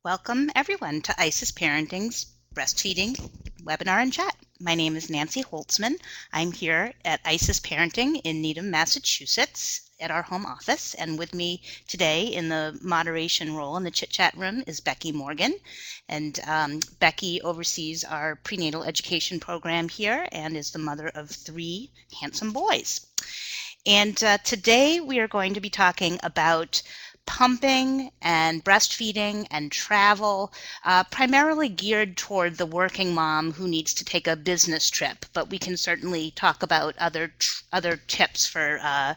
Welcome, everyone, to IsisParenting's Breastfeeding webinar and chat. My name is Nancy Holtzman. I'm here at IsisParenting in Needham, Massachusetts at our home office, and with me today in the moderation role in the chit chat room is Becky Morgan. And Becky oversees our prenatal education program here and is the mother of 3 handsome boys. And today we are going to be talking about pumping and breastfeeding and travel, primarily geared toward the working mom who needs to take a business trip. But we can certainly talk about other tips for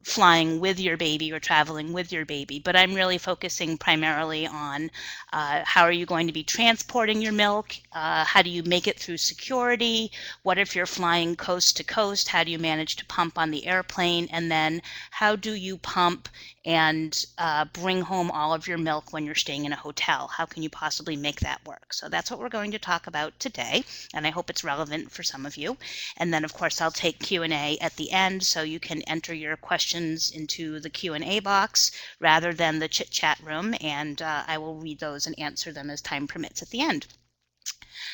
flying with your baby or traveling with your baby. But I'm really focusing primarily on how are you going to be transporting your milk? How do you make it through security? What if you're flying coast to coast? How do you manage to pump on the airplane? And then how do you pump and bring home all of your milk when you're staying in a hotel? How can you possibly make that work? So that's what we're going to talk about today, and I hope it's relevant for some of you. And then, of course, I'll take Q&A at the end, so you can enter your questions into the Q&A box rather than the chit-chat room, and I will read those and answer them as time permits at the end.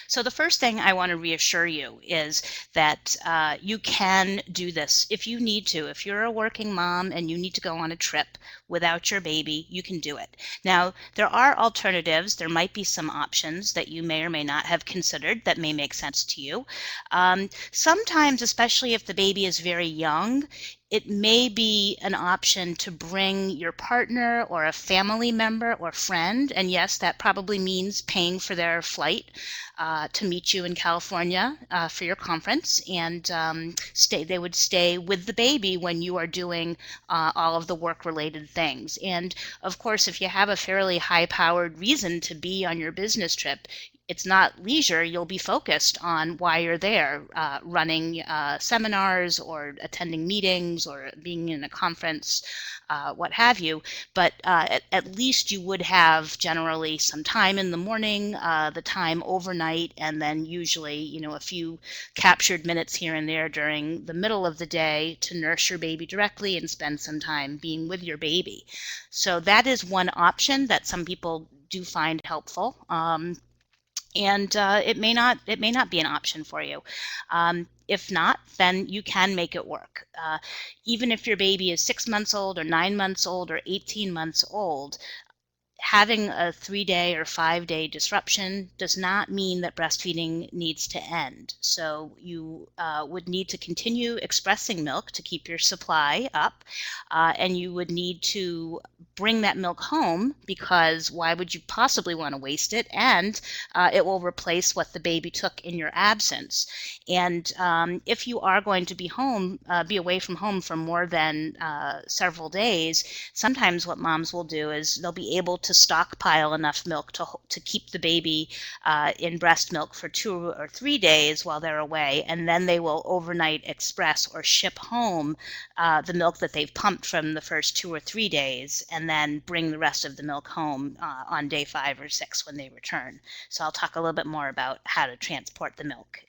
So the first thing I want to reassure you is that you can do this if you need to. If you're a working mom and you need to go on a trip without your baby, you can do it. Now, there are alternatives. There might be some options that you may or may not have considered that may make sense to you. Sometimes, especially if the baby is very young, it may be an option to bring your partner or a family member or friend, and yes, that probably means paying for their flight to meet you in California for your conference, and they would stay with the baby when you are doing all of the work-related things. And of course, if you have a fairly high-powered reason to be on your business trip, it's not leisure. You'll be focused on why you're there, running seminars or attending meetings or being in a conference, what have you. But at least you would have generally some time in the morning, the time overnight, and then usually, a few captured minutes here and there during the middle of the day to nurse your baby directly and spend some time being with your baby. So that is one option that some people do find helpful. And it may not be an option for you. If not, then you can make it work. Even if your baby is 6 months old or 9 months old or 18 months old, having a 3-day or 5-day disruption does not mean that breastfeeding needs to end. So you would need to continue expressing milk to keep your supply up, and you would need to bring that milk home, because why would you possibly want to waste it? And it will replace what the baby took in your absence. And if you are going to be away from home for more than several days, sometimes what moms will do is they'll be able to stockpile enough milk to keep the baby in breast milk for 2 or 3 days while they're away, and then they will overnight express or ship home the milk that they've pumped from the first 2 or 3 days, and then bring the rest of the milk home on day 5 or 6 when they return. So I'll talk a little bit more about how to transport the milk.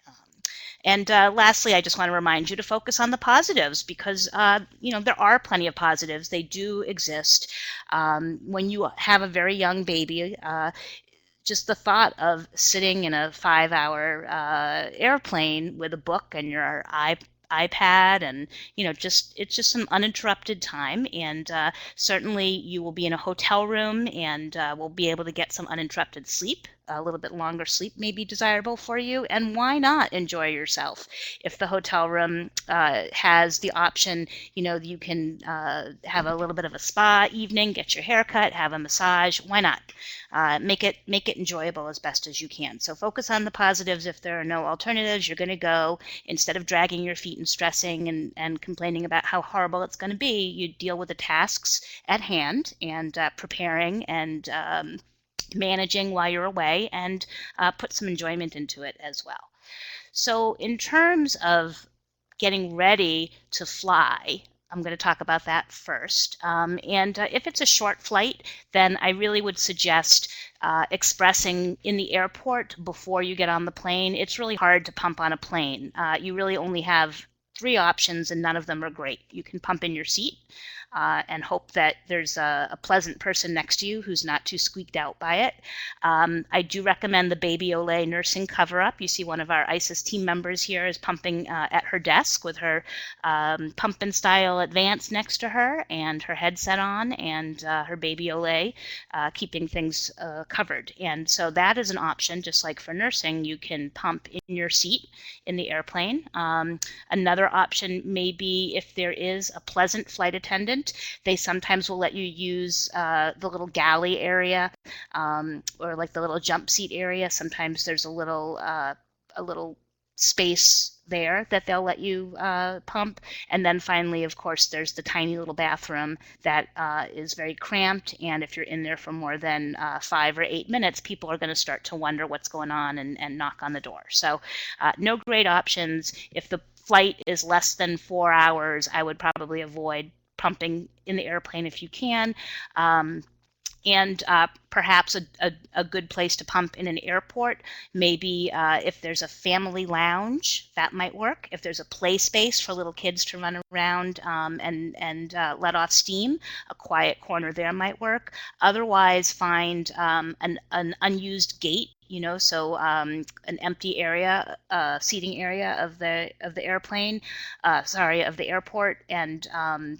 And lastly, I just want to remind you to focus on the positives, because there are plenty of positives. They do exist. When you have a very young baby, just the thought of sitting in a 5-hour airplane with a book and your iPad, and it's just some uninterrupted time, and certainly you will be in a hotel room and will be able to get some uninterrupted sleep. A little bit longer sleep may be desirable for you, and why not enjoy yourself? If the hotel room has the option, you can have a little bit of a spa evening, get your hair cut, have a massage. Why not? Make it enjoyable as best as you can. So focus on the positives. If there are no alternatives, you're going to go. Instead of dragging your feet and stressing and complaining about how horrible it's going to be, you deal with the tasks at hand and preparing and managing while you're away, and put some enjoyment into it as well. So in terms of getting ready to fly, I'm going to talk about that first. And if it's a short flight, then I really would suggest expressing in the airport before you get on the plane. It's really hard to pump on a plane. You really only have 3 options, and none of them are great. You can pump in your seat. and hope that there's a pleasant person next to you who's not too squeaked out by it. I do recommend the Baby Olay nursing cover-up. You see one of our ISIS team members here is pumping at her desk with her pump-in style advance next to her and her headset on and her Baby Olay keeping things covered. And so that is an option. Just like for nursing, you can pump in your seat in the airplane. Another option may be if there is a pleasant flight attendant, they sometimes will let you use the little galley area or like the little jump seat area. Sometimes there's a little space there that they'll let you pump. And then finally, of course, there's the tiny little bathroom that is very cramped. And if you're in there for more than 5 or 8 minutes, people are going to start to wonder what's going on and knock on the door. So no great options. If the flight is less than 4 hours, I would probably avoid pumping in the airplane if you can. And perhaps a good place to pump in an airport, maybe if there's a family lounge, that might work. If there's a play space for little kids to run around and let off steam, a quiet corner there might work. Otherwise, find an unused gate, so an empty area, seating area of the airplane, of the airport, and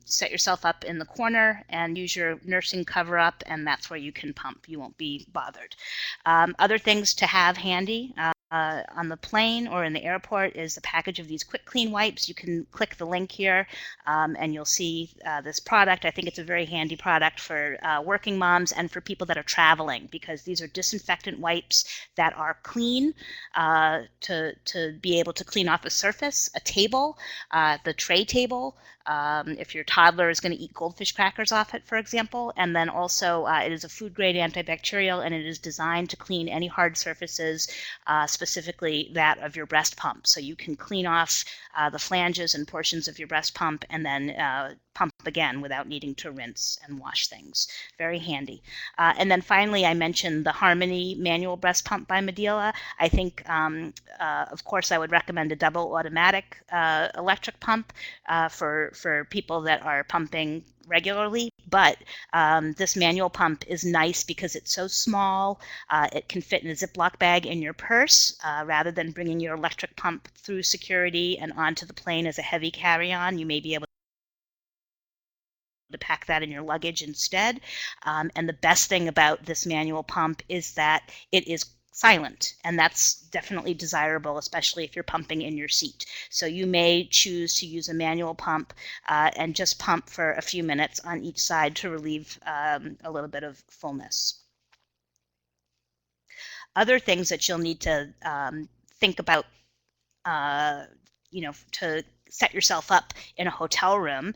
set yourself up in the corner and use your nursing cover up, and that's where you can pump. You won't be bothered. Other things to have handy on the plane or in the airport is a package of these quick clean wipes. You can click the link here and you'll see this product. I think it's a very handy product for working moms and for people that are traveling, because these are disinfectant wipes that are clean to be able to clean off a surface, a table, the tray table, if your toddler is going to eat goldfish crackers off it, for example. And then also it is a food grade antibacterial, and it is designed to clean any hard surfaces, specifically that of your breast pump. So you can clean off the flanges and portions of your breast pump and then pump again without needing to rinse and wash things. Very handy. And then finally, I mentioned the Harmony manual breast pump by Medela. I think, of course, I would recommend a double automatic electric pump for people that are pumping regularly, but this manual pump is nice because it's so small. It can fit in a Ziploc bag in your purse rather than bringing your electric pump through security and onto the plane as a heavy carry-on. You may be able to pack that in your luggage instead. And the best thing about this manual pump is that it is silent, and that's definitely desirable, especially if you're pumping in your seat. So you may choose to use a manual pump and just pump for a few minutes on each side to relieve a little bit of fullness. Other things that you'll need to think about, to set yourself up in a hotel room.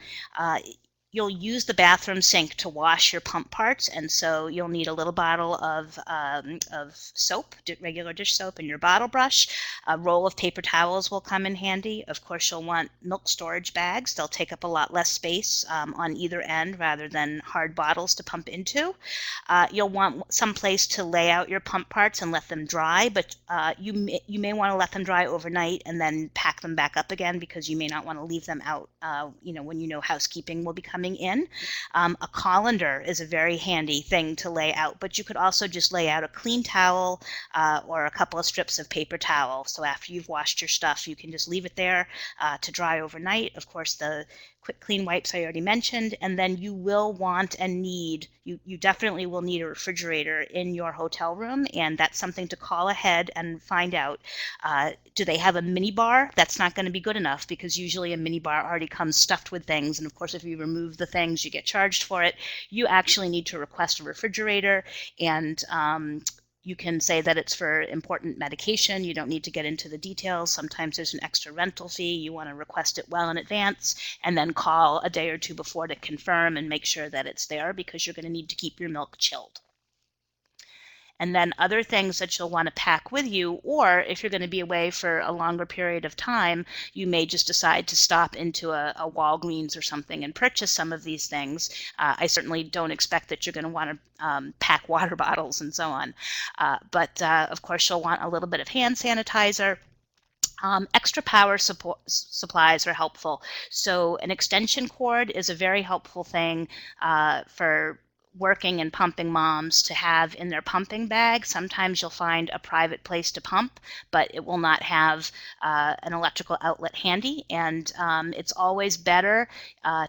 You'll use the bathroom sink to wash your pump parts, and so you'll need a little bottle of soap, regular dish soap, and your bottle brush. A roll of paper towels will come in handy. Of course, you'll want milk storage bags. They'll take up a lot less space on either end rather than hard bottles to pump into. You'll want some place to lay out your pump parts and let them dry, but you may want to let them dry overnight and then pack them back up again, because you may not want to leave them out when housekeeping will be coming in. A colander is a very handy thing to lay out, but you could also just lay out a clean towel or a couple of strips of paper towel. So after you've washed your stuff, you can just leave it there to dry overnight. Of course, the quick clean wipes I already mentioned, and then you will want and need, you definitely will need a refrigerator in your hotel room, and that's something to call ahead and find out. Do they have a mini bar? That's not going to be good enough, because usually a mini bar already comes stuffed with things, and of course if you remove the things you get charged for it. You actually need to request a refrigerator, and you can say that it's for important medication. You don't need to get into the details. Sometimes there's an extra rental fee. You want to request it well in advance and then call a day or two before to confirm and make sure that it's there, because you're going to need to keep your milk chilled. And then other things that you'll want to pack with you, or if you're going to be away for a longer period of time, you may just decide to stop into a Walgreens or something and purchase some of these things. I certainly don't expect that you're going to want to pack water bottles and so on. But of course, you'll want a little bit of hand sanitizer. Extra power supplies are helpful. So an extension cord is a very helpful thing for working and pumping moms to have in their pumping bag. Sometimes you'll find a private place to pump, but it will not have an electrical outlet handy. And it's always better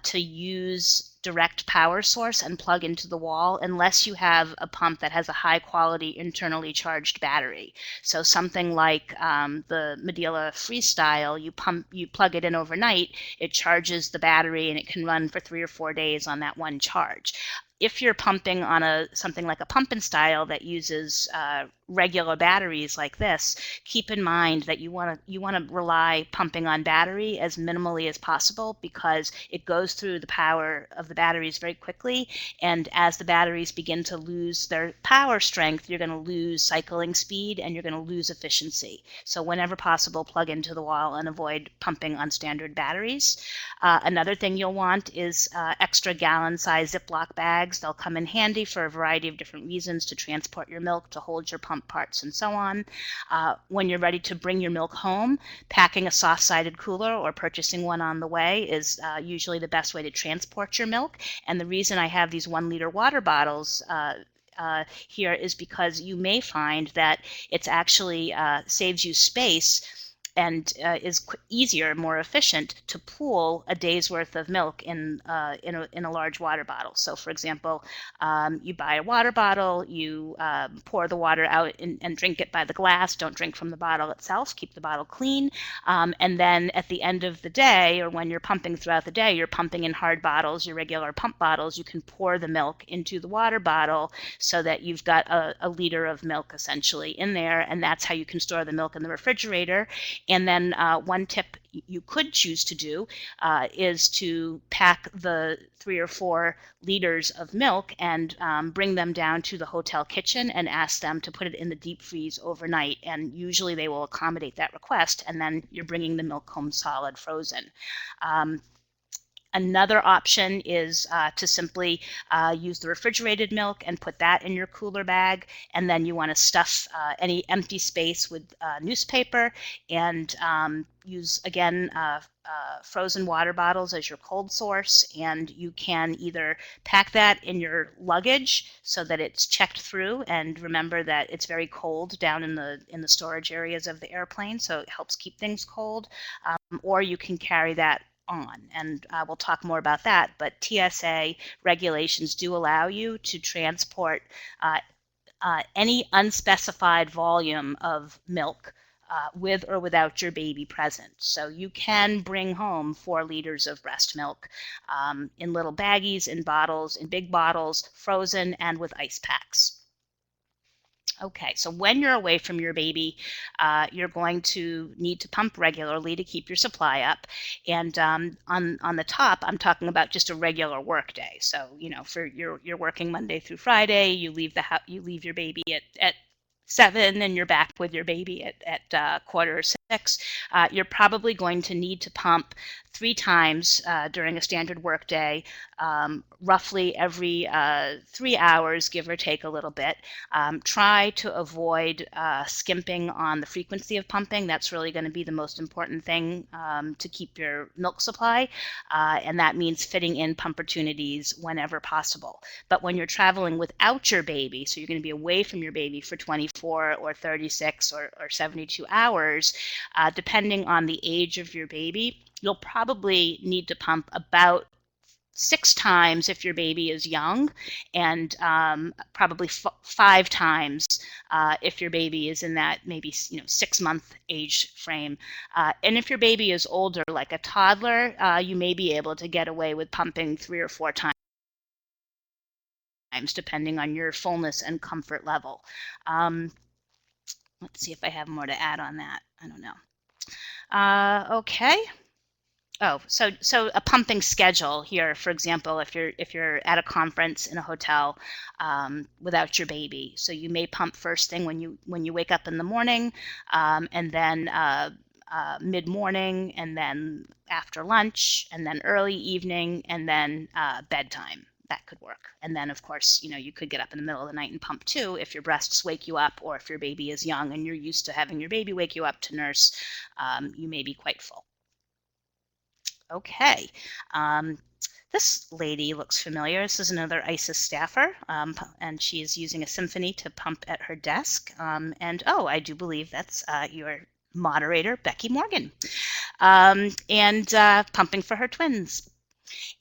to use direct power source and plug into the wall unless you have a pump that has a high quality internally charged battery. So something like the Medela Freestyle, you plug it in overnight, it charges the battery and it can run for 3 or 4 days on that one charge. If you're pumping on something like a pump and style that uses regular batteries like this, keep in mind that you want to rely pumping on battery as minimally as possible, because it goes through the power of the batteries very quickly, and as the batteries begin to lose their power strength, you're going to lose cycling speed and you're going to lose efficiency. So whenever possible, plug into the wall and avoid pumping on standard batteries. Another thing you'll want is extra gallon size Ziploc bags. They'll come in handy for a variety of different reasons: to transport your milk, to hold your pump parts, and so on. When you're ready to bring your milk home, packing a soft-sided cooler or purchasing one on the way is usually the best way to transport your milk. And the reason I have these 1-liter water bottles here is because you may find that it's actually saves you space and is easier, more efficient to pool a day's worth of milk in a large water bottle. So, for example, you buy a water bottle, you pour the water out and drink it by the glass. Don't drink from the bottle itself. Keep the bottle clean. And then at the end of the day, or when you're pumping throughout the day, you're pumping in hard bottles, your regular pump bottles. You can pour the milk into the water bottle so that you've got a liter of milk essentially in there, and that's how you can store the milk in the refrigerator. And then one tip you could choose to do is to pack the 3 or 4 liters of milk and bring them down to the hotel kitchen and ask them to put it in the deep freeze overnight. And usually they will accommodate that request, and then you're bringing the milk home solid frozen. Another option is to simply use the refrigerated milk and put that in your cooler bag, and then you want to stuff any empty space with newspaper, and use, again, frozen water bottles as your cold source. And you can either pack that in your luggage so that it's checked through, and remember that it's very cold down in the storage areas of the airplane, so it helps keep things cold, or you can carry that on, and we'll talk more about that. But TSA regulations do allow you to transport any unspecified volume of milk with or without your baby present. So you can bring home 4 liters of breast milk in little baggies, in bottles, in big bottles, frozen, and with ice packs. Okay, so when you're away from your baby, you're going to need to pump regularly to keep your supply up. And on the top, I'm talking about just a regular work day. So, for you're working Monday through Friday, you leave your baby at 7, and you're back with your baby at 5:45. You're probably going to need to pump 3 times during a standard work day, roughly every 3 hours, give or take a little bit. Try to avoid skimping on the frequency of pumping. That's really going to be the most important thing to keep your milk supply, and that means fitting in pump opportunities whenever possible. But when you're traveling without your baby, so you're going to be away from your baby for 24 or 36 or 72 hours, depending on the age of your baby, you'll probably need to pump about 6 times if your baby is young, and probably 5 times if your baby is in that maybe 6-month age frame. And if your baby is older, like a toddler, you may be able to get away with pumping 3 or 4 times, depending on your fullness and comfort level. Let's see if I have more to add on that. I don't know. Okay. Oh, so a pumping schedule here, for example, if you're at a conference in a hotel without your baby, so you may pump first thing when you wake up in the morning, and then mid-morning, and then after lunch, and then early evening, and then bedtime. that could work. And then, of course, you could get up in the middle of the night and pump too if your breasts wake you up, or if your baby is young and you're used to having your baby wake you up to nurse, you may be quite full. Okay. This lady looks familiar. This is another ISIS staffer, and she is using a symphony to pump at her desk. And I do believe that's your moderator, Becky Morgan, and pumping for her twins.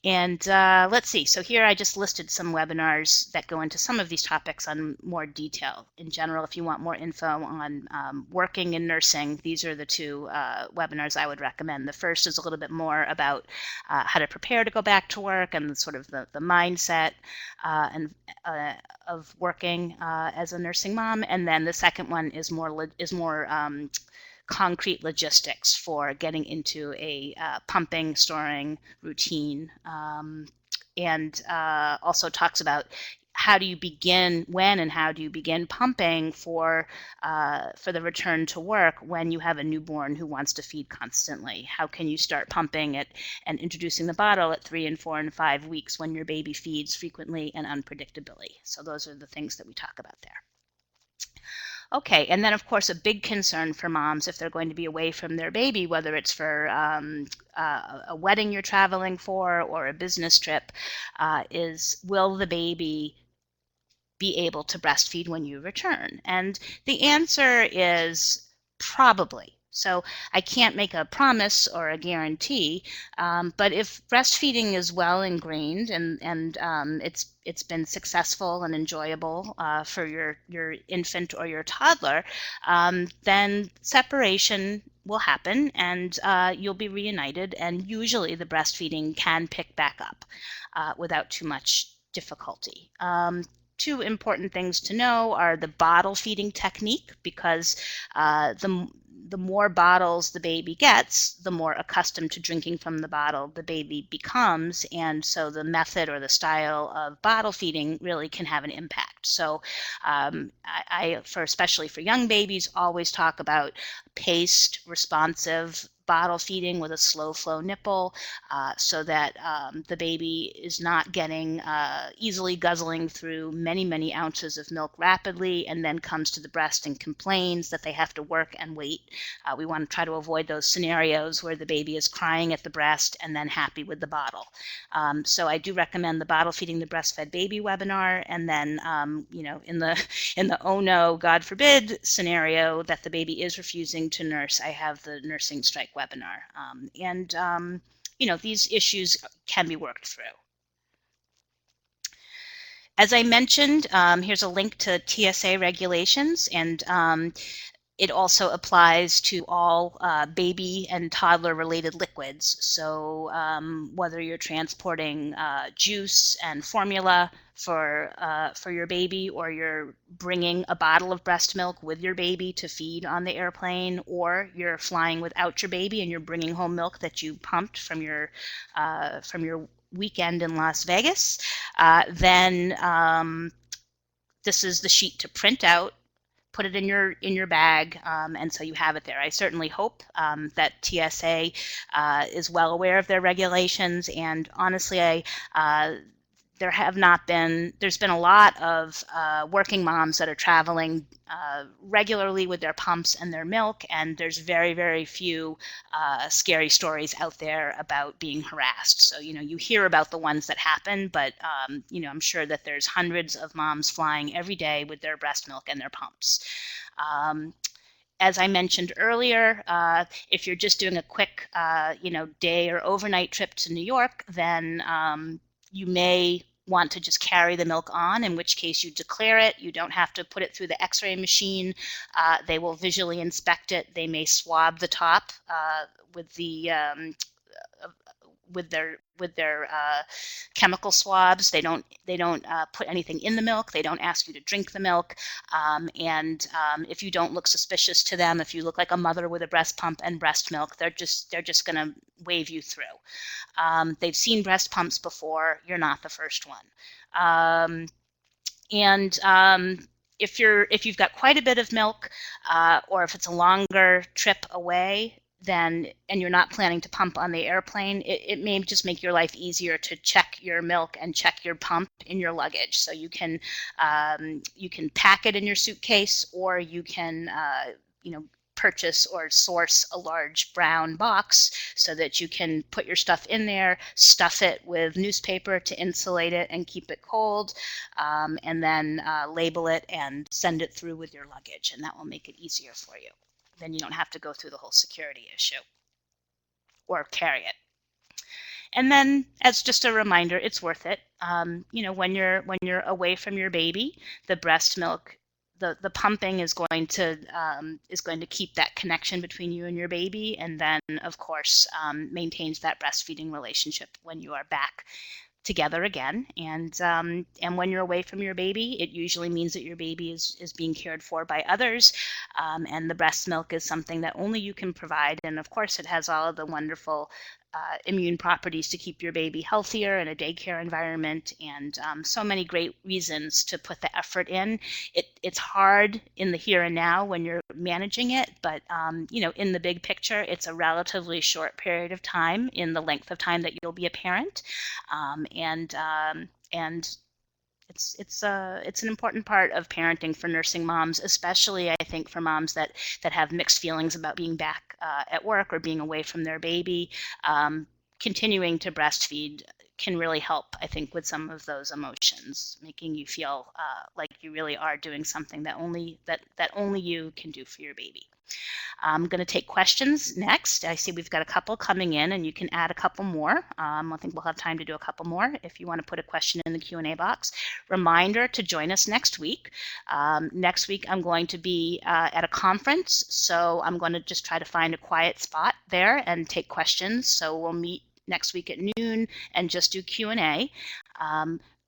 And let's see. So here I just listed some webinars that go into some of these topics on more detail. In general, if you want more info on working and nursing, these are the two webinars I would recommend. The first is a little bit more about how to prepare to go back to work and sort of the mindset of working as a nursing mom. And then the second one is more concrete logistics for getting into a pumping, storing routine, and also talks about how do you begin, when and how do you begin pumping for the return to work when you have a newborn who wants to feed constantly. How can you start pumping it and introducing the bottle at 3 and 4 and 5 weeks when your baby feeds frequently and unpredictably? So those are the things that we talk about there. Okay, and then of course a big concern for moms if they're going to be away from their baby, whether it's for a wedding you're traveling for or a business trip, is will the baby be able to breastfeed when you return? And the answer is probably. So I can't make a promise or a guarantee, but if breastfeeding is well ingrained and it's been successful and enjoyable for your infant or your toddler, then separation will happen and you'll be reunited, and usually the breastfeeding can pick back up without too much difficulty. Two important things to know are the bottle feeding technique, because the more bottles the baby gets, the more accustomed to drinking from the bottle the baby becomes, and so the method or the style of bottle feeding really can have an impact. So especially for young babies, always talk about paced, responsive bottle feeding with a slow flow nipple, so that the baby is not getting easily guzzling through many ounces of milk rapidly and then comes to the breast and complains that they have to work and wait. We want to try to avoid those scenarios where the baby is crying at the breast and then happy with the bottle. So I do recommend the Bottle Feeding the Breastfed Baby webinar, and then in the oh no, God forbid scenario that the baby is refusing to nurse, I have the Nursing Strike webinar. These issues can be worked through. As I mentioned, here's a link to TSA regulations, and it also applies to all baby and toddler related liquids. So whether you're transporting juice and formula for your baby, or you're bringing a bottle of breast milk with your baby to feed on the airplane, or you're flying without your baby and you're bringing home milk that you pumped from your weekend in Las Vegas, then this is the sheet to print out, put it in your bag, and so you have it there. I certainly hope that TSA is well aware of their regulations, and honestly, there's been a lot of working moms that are traveling regularly with their pumps and their milk, and there's very few scary stories out there about being harassed. So you hear about the ones that happen, but I'm sure that there's hundreds of moms flying every day with their breast milk and their pumps. As I mentioned earlier, if you're just doing a quick day or overnight trip to New York, then you may want to just carry the milk on, in which case you declare it. You don't have to put it through the x-ray machine. They will visually inspect it. They may swab the top with their chemical swabs. They don't put anything in the milk. They don't ask you to drink the milk. And if you don't look suspicious to them, if you look like a mother with a breast pump and breast milk, they're just going to wave you through. They've seen breast pumps before. You're not the first one. If you've got quite a bit of milk, or if it's a longer trip away, then, and you're not planning to pump on the airplane, it may just make your life easier to check your milk and check your pump in your luggage. So you can pack it in your suitcase, or you can purchase or source a large brown box so that you can put your stuff in there, stuff it with newspaper to insulate it and keep it cold, and then label it and send it through with your luggage, and that will make it easier for you. Then you don't have to go through the whole security issue or carry it. And then, as just a reminder, it's worth it. When you're away from your baby, the breast milk, the pumping is going to keep that connection between you and your baby, and then of course maintains that breastfeeding relationship when you are back together again. And when you're away from your baby, it usually means that your baby is being cared for by others, and the breast milk is something that only you can provide. And of course, it has all of the wonderful immune properties to keep your baby healthier in a daycare environment, and so many great reasons to put the effort in. It's hard in the here and now when you're managing it, but in the big picture, it's a relatively short period of time in the length of time that you'll be a parent, and it's an important part of parenting for nursing moms, especially I think for moms that have mixed feelings about being back at work or being away from their baby. Continuing to breastfeed can really help, I think, with some of those emotions, making you feel like you really are doing something that only you can do for your baby. I'm going to take questions next. I see we've got a couple coming in, and you can add a couple more. I think we'll have time to do a couple more if you want to put a question in the Q&A box. Reminder to join us next week. Next week I'm going to be at a conference, so I'm going to just try to find a quiet spot there and take questions. So we'll meet next week at noon and just do Q&A.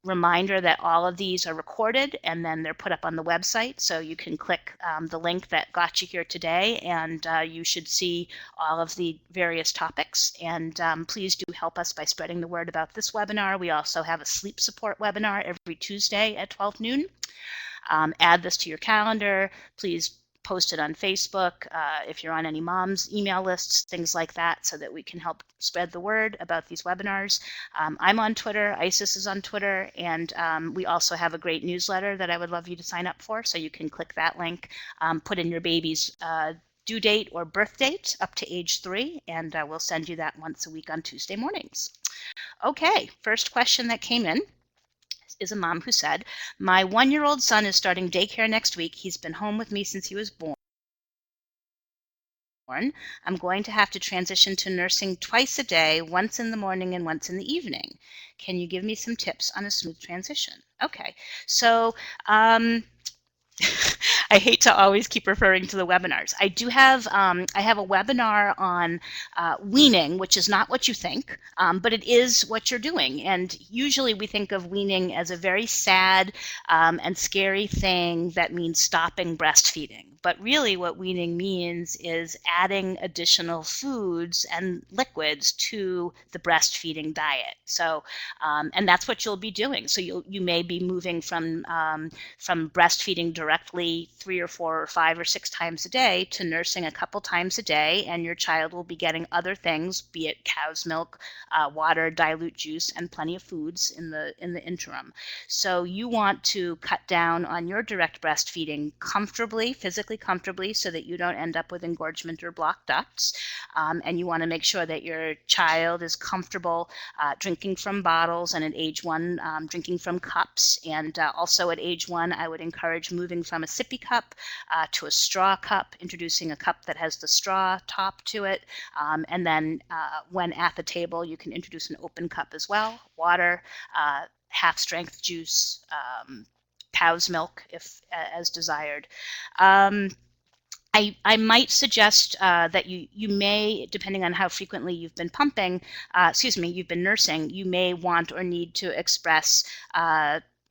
Reminder that all of these are recorded and then they're put up on the website, so you can click the link that got you here today, and you should see all of the various topics. And please do help us by spreading the word about this webinar. We also have a sleep support webinar every Tuesday at 12 noon. Add this to your calendar. Please post it on Facebook, if you're on any mom's email lists, things like that, so that we can help spread the word about these webinars. I'm on Twitter, Isis is on Twitter, and we also have a great newsletter that I would love you to sign up for, so you can click that link, put in your baby's due date or birth date up to age 3, and we'll send you that once a week on Tuesday mornings. Okay, first question that came in is a mom who said, my 1-year-old son is starting daycare next week. He's been home with me since he was born. I'm going to have to transition to nursing twice a day, once in the morning and once in the evening. Can you give me some tips on a smooth transition? Okay, so I hate to always keep referring to the webinars. I do have I have a webinar on weaning, which is not what you think, but it is what you're doing. And usually we think of weaning as a very sad and scary thing that means stopping breastfeeding. But really what weaning means is adding additional foods and liquids to the breastfeeding diet. So, and that's what you'll be doing. So you may be moving from breastfeeding directly 3 or 4 or 5 or 6 times a day to nursing a couple times a day, and your child will be getting other things, be it cow's milk, water, dilute juice, and plenty of foods in the interim. So you want to cut down on your direct breastfeeding comfortably, physically comfortably, so that you don't end up with engorgement or blocked ducts. And you want to make sure that your child is comfortable drinking from bottles, and at age 1 drinking from cups. And also at age 1 I would encourage moving from a sippy cup to a straw cup, introducing a cup that has the straw top to it. And then when at the table, you can introduce an open cup as well, water, half-strength juice, cow's milk, if as desired. I might suggest that you may, depending on how frequently you've been pumping, you've been nursing, you may want or need to express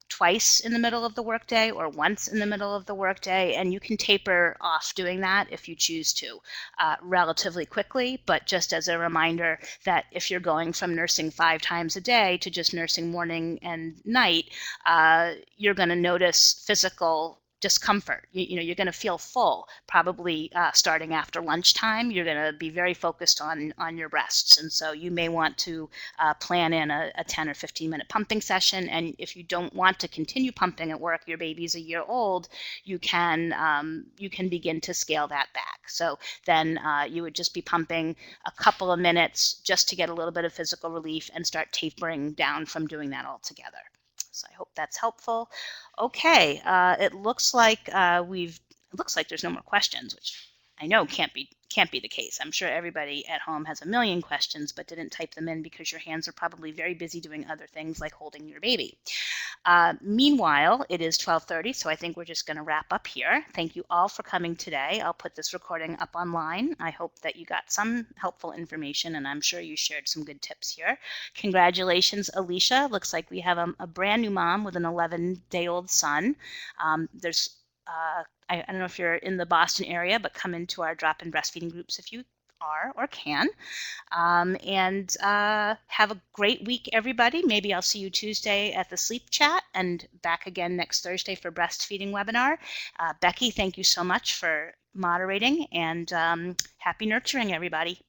twice in the middle of the workday or once in the middle of the workday, and you can taper off doing that if you choose to relatively quickly. But just as a reminder that if you're going from nursing 5 times a day to just nursing morning and night, you're going to notice physical discomfort. You're going to feel full, probably starting after lunchtime. You're going to be very focused on your breasts, and so you may want to plan in a 10 or 15-minute pumping session. And if you don't want to continue pumping at work, your baby's a year old, you can begin to scale that back. So then you would just be pumping a couple of minutes just to get a little bit of physical relief and start tapering down from doing that altogether. So I hope that's helpful. Okay, it looks like there's no more questions, which I know can't be the case. I'm sure everybody at home has a million questions, but didn't type them in because your hands are probably very busy doing other things like holding your baby. Meanwhile, it is 12:30, so I think we're just going to wrap up here. Thank you all for coming today. I'll put this recording up online. I hope that you got some helpful information, and I'm sure you shared some good tips here. Congratulations, Alicia. Looks like we have a brand new mom with an 11-day-old son. I don't know if you're in the Boston area, but come into our drop-in breastfeeding groups if you are or can. And have a great week, everybody. Maybe I'll see you Tuesday at the sleep chat and back again next Thursday for breastfeeding webinar. Becky, thank you so much for moderating, and happy nurturing, everybody.